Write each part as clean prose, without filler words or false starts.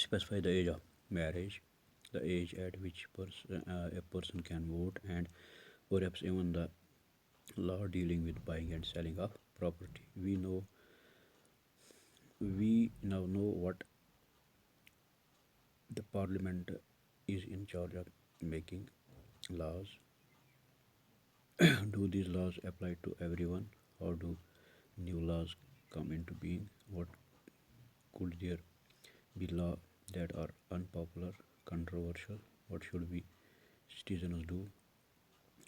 specify the age of marriage, the age at which a person can vote, and perhaps even the law dealing with buying and selling of property. We now know what the parliament is in charge of making laws. Do these laws apply to everyone? How do new laws come into being? What could there be law that are unpopular, controversial? What should we citizens do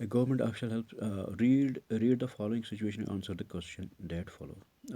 A government official helps read the following situation and answer the question that follow.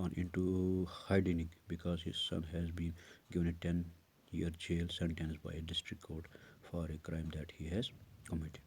on into hiding because his son has been given a 10-year jail sentence by a district court for a crime that he has committed.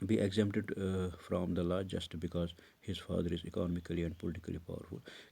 be exempted from the law just because his father is economically and politically powerful।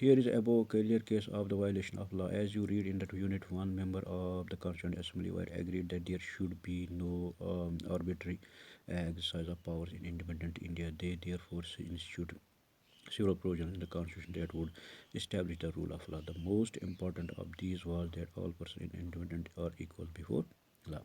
Here is above clear case of the violation of law. As you read in that unit 1, member of the Constituent Assembly were agreed that there should be no arbitrary exercise of powers in independent India. They therefore institute several provisions in the Constitution that would establish the rule of law. The most important of these was that all persons in independent are equal before law.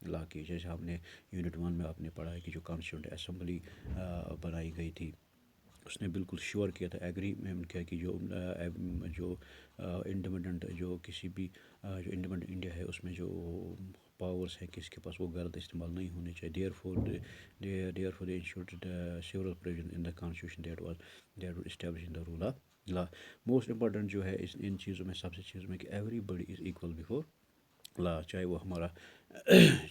لا کی. جیسے آپ نے unit 1 میں آپ نے پڑھا ہے کہ جو کانسٹیٹیوٹ اسمبلی بنائی گئی تھی اس نے بالکل شیور کیا تھا ایگریمنٹ کیا کہ جو انڈیپینڈنٹ جو کسی بھی جو انڈیپینڈنٹ انڈیا ہے اس میں جو پاورس ہیں کسی کے پاس وہ غلط استعمال نہیں ہونے چاہیے. Therefore they ensured several provision in the constitution that would establish in the rule of law. Most important جو ہے ان چیزوں میں سب سے چیزوں میں کہ everybody is equal before law. چاہے وہ ہمارا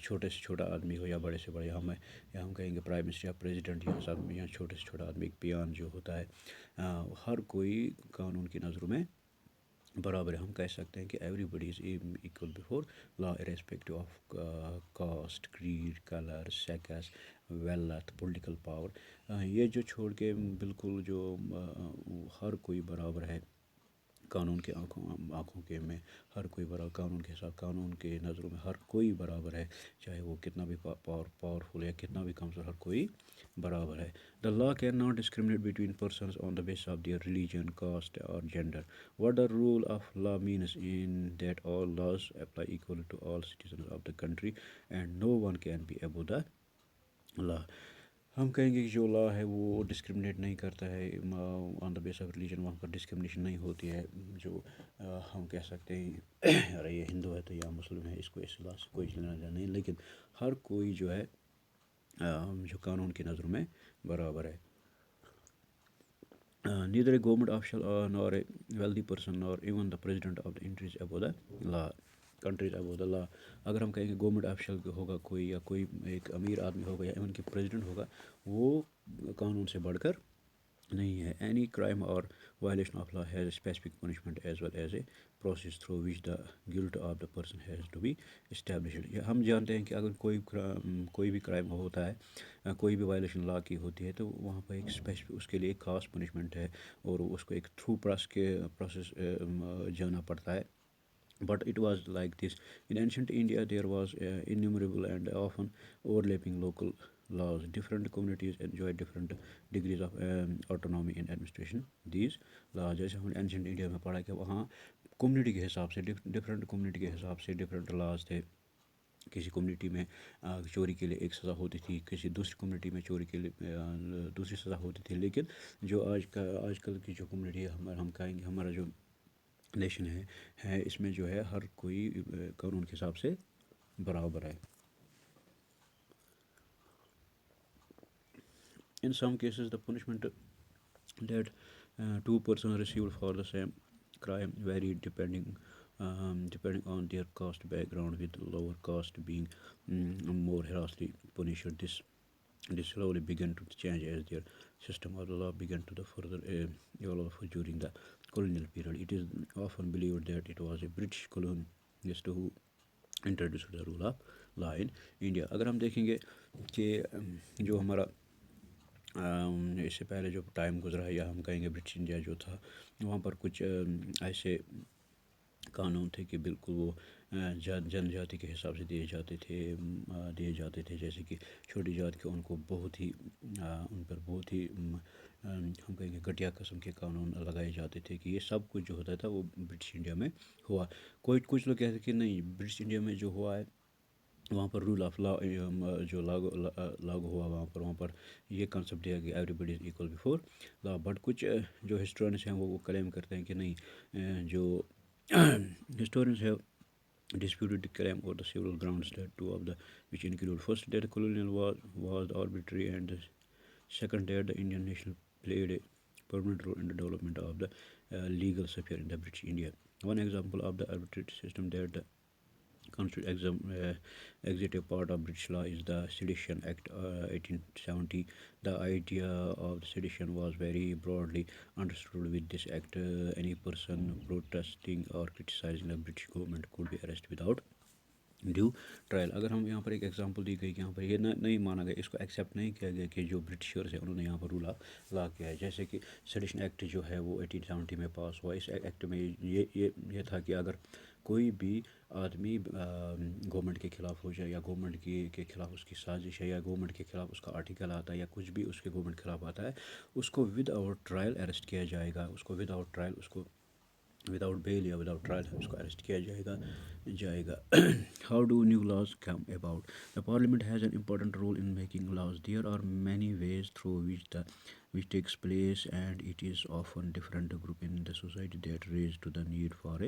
چھوٹے سے چھوٹا آدمی ہو یا بڑے سے بڑے, ہم کہیں گے پرائم منسٹر یا پریزیڈنٹ یا چھوٹے سے چھوٹا آدمی پیان جو ہوتا ہے, ہر کوئی قانون کی نظروں میں برابر ہے. ہم کہہ سکتے ہیں کہ everybody is equal before law respective of caste, creed, colour, sex, wealth, political power. یہ جو چھوڑ کے بالکل جو ہر کوئی برابر ہے قانون کے آنکھوں کے میں, ہر کوئی برابر قانون کے ساتھ قانون کے نظروں میں ہر کوئی برابر ہے, چاہے وہ کتنا بھی پاورفل یا کتنا بھی کمزور, ہر کوئی برابر ہے. The law cannot discriminate between persons on the base of their religion, caste اور gender. What the rule of law means in that all laws apply equally to all citizens of the country and no one can be above the law. ہم کہیں گے کہ جو لا ہے وہ discriminate نہیں کرتا ہے آن دا بیس آف ریلیجن, وہاں پر ڈسکرمنیشن نہیں ہوتی ہے. جو ہم کہہ سکتے ہیں ارے یہ ہندو ہے تو یا مسلم ہے, اس کو اس لا سے کوئی لینا دینا نہیں, لیکن ہر کوئی جو ہے جو قانون کی نظروں میں برابر ہے. Neither a government official nor a wealthy person nor even the president of the country is above the law. Country is above the law. اگر ہم کہیں گے گورنمنٹ آفیشل ہوگا کوئی یا کوئی ایک امیر آدمی ہوگا یا ایون کہ پریزیڈنٹ ہوگا, وہ قانون سے بڑھ کر نہیں ہے. اینی کرائم اور violation of law has a specific punishment as well as a process through which the guilt of the person has to be established. ہم جانتے ہیں کہ اگر کوئی بھی کرائم ہوتا ہے, کوئی بھی وائلیشن لا کی ہوتی ہے, تو وہاں پہ ایک اسپیسیفک اس کے لیے ایک خاص پنشمنٹ ہے اور اس کو ایک تھرو پروسیس جانا پڑتا ہے. But it was like this. In ancient India, there was innumerable and often overlapping local laws. Different communities enjoyed different degrees of autonomy in administration. These laws, جیسے ہم نے ancient India میں پڑھا کہ وہاں کمیونٹی کے حساب سے ڈفرینٹ کمیونٹی کے حساب سے ڈفرینٹ لاز تھے. کسی کمیونٹی میں چوری کے لیے ایک سزا ہوتی تھی, کسی دوسری کمیونٹی میں چوری کے لیے دوسری سزا ہوتی تھی. لیکن جو آج کل کی جو کمیونٹی ہے, ہم کہیں گے ہمارا جو نیشن ہے اس میں جو ہے ہر کوئی قانون کے حساب سے برابر ہے. In some cases, the punishment that two persons received for the same crime varied depending on their caste background, with lower caste being more harshly punished. This slowly began to change as their system of the law began to further evolve during the colonial period. It is often believed that it was a British colonist who introduced the rule of law in India. اگر ہم دیکھیں گے کہ جو ہمارا اس سے پہلے جو ٹائم گزرا ہے, یا ہم کہیں گے برٹش انڈیا جو تھا, وہاں پر کچھ ایسے قانون تھے کہ بالکل وہ جن جاتی کے حساب سے دیے جاتے تھے. جیسے کہ چھوٹی جات کے ان کو بہت ہی ان پر بہت ہی ہم کہیں گے گھٹیا قسم کے قانون لگائے جاتے تھے. کہ یہ سب کچھ جو ہوتا تھا وہ برٹش انڈیا میں ہوا. کچھ لوگ کہتے ہیں کہ نہیں, برٹش انڈیا میں جو ہوا ہے وہاں پر رول آف لا جو لاگو ہوا, وہاں پر یہ کنسیپٹ دیا کہ everybody is equal before law. But کچھ جو ہسٹورینس ہیں وہ کلیم کرتے ہیں کہ نہیں, جو ہسٹورینس ہے disputed the claim or the several grounds that two of the which include first that the colonial was arbitrary, and the second that the Indian nation played a permanent role in the development of the legal sphere in the British India. One example of the arbitrary system that the executive part of British law is the Sedition Act 1870. The idea of sedition was very broadly understood. With this act, any person protesting or criticizing the British government could be arrested without due trial. اگر ہم یہاں پر ایک example دی گئی کہ یہاں پر یہ نہیں مانا گیا, اس کو ایکسیپٹ نہیں کیا گیا کہ جو برٹشرز ہیں انہوں نے یہاں پر رول لا کیا ہے. جیسے کہ سیڈیشن ایکٹ جو ہے وہ 1870 میں پاس ہوا. اس ایکٹ میں یہ تھا کہ اگر کوئی بھی آدمی گورنمنٹ کے خلاف ہو جائے, یا گورنمنٹ کے خلاف اس کی سازش ہے, یا گورنمنٹ کے خلاف اس کا آرٹیکل آتا ہے, یا کچھ بھی اس کے گورنمنٹ کے خلاف آتا ہے, اس کو ود آؤٹ ٹرائل اریسٹ کیا جائے گا. اس کو ود آؤٹ ٹرائل اس کو وداؤٹ بیل یا وداؤٹ ٹرائل اس کو اریسٹ کیا جائے گا. How do new laws come about? The parliament has an important role in making laws. There are many ways through which takes place, and it is often different group in the society that raise to the need for a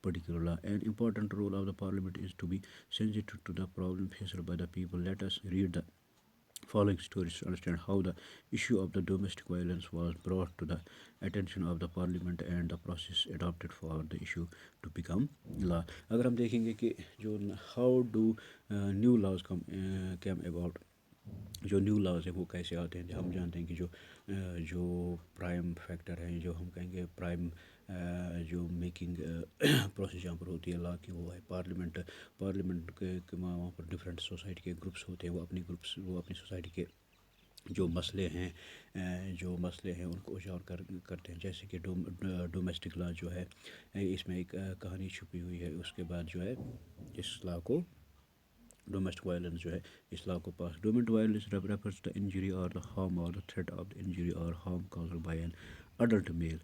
particular law. An important role of the parliament is to be sensitive to the problem faced by the people. Let us read the following stories to understand how the issue of the domestic violence was brought to the attention of the parliament and the process adopted for the issue to become law. اگر ہم دیکھیں گے کہ جو how do new laws came about, جو new laws ہیں وہ کیسے آتے ہیں. ہم جانتے ہیں کہ جو پرائم فیکٹر ہیں، جو ہم کہیں گے پرائم جو میکنگ پروسیس یہاں پر ہوتی ہے لا کی، وہ ہے پارلیمنٹ کے وہاں پر ڈفرینٹ سوسائٹی کے گروپس ہوتے ہیں. وہ اپنی سوسائٹی کے جو مسئلے ہیں ان کو اجاگر کرتے ہیں. جیسے کہ ڈومیسٹک لا جو ہے، اس میں ایک کہانی چھپی ہوئی ہے. اس کے بعد جو ہے اس لا کو ڈومیسٹک وائلنس جو ہے اس لا کو pass. Domestic violence refers to the injury or the harm or the threat of the injury or harm caused by an adult male,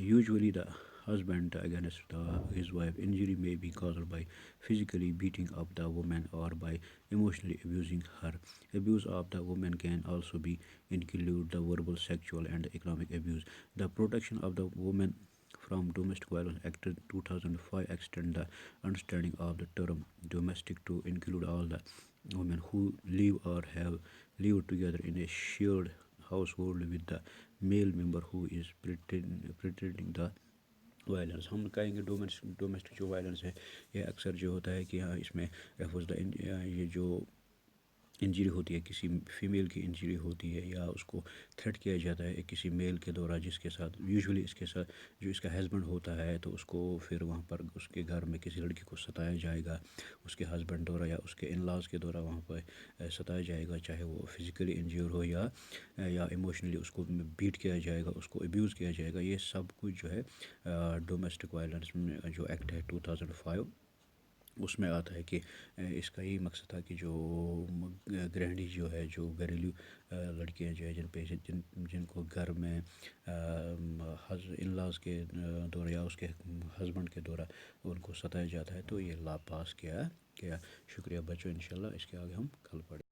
usually the husband against his wife. Injury may be caused by physically beating up the woman or by emotionally abusing her. Abuse of the woman can also be include the verbal, sexual, and economic abuse. The Protection of the Woman from Domestic Violence Act 2005 extend the understanding of the term domestic to include all the women who live or have lived together in a shared household with the male member who is pretending the violence. ہم کہیں گے domestic جو violence ہے یہ اکثر جو ہوتا ہے کہ اس میں یہ جو انجری ہوتی ہے، کسی فیمیل کی انجری ہوتی ہے یا اس کو تھریٹ کیا جاتا ہے کسی میل کے دوارا، جس کے ساتھ یوزولی اس کے ساتھ جو اس کا ہسبینڈ ہوتا ہے، تو اس کو پھر وہاں پر اس کے گھر میں کسی لڑکی کو ستایا جائے گا اس کے ہسبینڈ دوارا یا اس کے ان لاز کے دوارا وہاں پہ ستایا جائے گا، چاہے وہ فزیکلی انجیور ہو یا ایموشنلی اس کو بیٹ کیا جائے گا، اس کو ابیوز کیا جائے گا. یہ سب کچھ جو ہے ڈومیسٹک وائلنس میں جو ایکٹ ہے 2005 اس میں آتا ہے. کہ اس کا یہی مقصد تھا کہ جو گرہنی جو ہے، جو گھریلو لڑکیاں جو ہے جن کو گھر میں ان لاز کے دورہ یا اس کے ہسبینڈ کے دورہ ان کو ستایا جاتا ہے، تو یہ لا پاس کیا. شکریہ بچوں، انشاءاللہ اس کے آگے ہم کل پڑھیں.